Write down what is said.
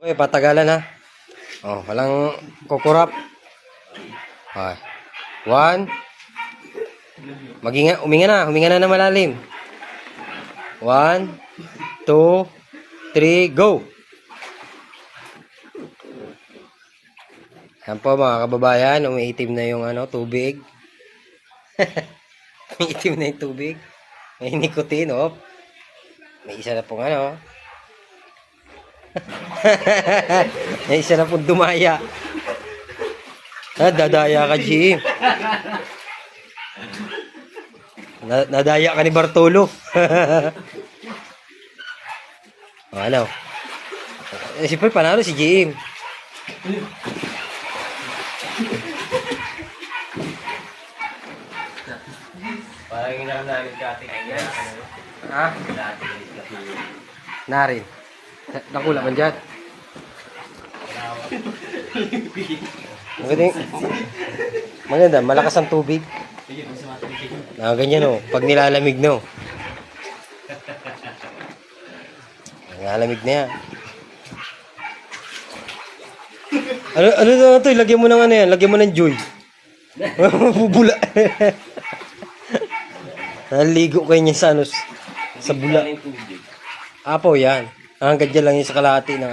Okay, patagalan ha. Oh, walang kukurap. Okay. 1. Huminga na malalim. 1, 2, 3, go! Yan po mga kababayan, umiitim na yung tubig. Umiitim na yung tubig. May nikotin, oh. May isa na pong May isa na pong dumaya. Dadaya ka, Jim. Nadaya ka ni Bartolo. Ano? Siyempre, panalo si Jim. Parang yung namin kati. Ha? Narin. Nakula man dyan. Maganda, malakas ang tubig. Ganyan pag nilalamig nilalamig na yan. Ano na ito? Lagyan mo ng yan. Lagyan mo ng joy. Bubula. Naligo kayo niya sa bula. Apo yan. Hanggang dyan lang yung sa kalahati ng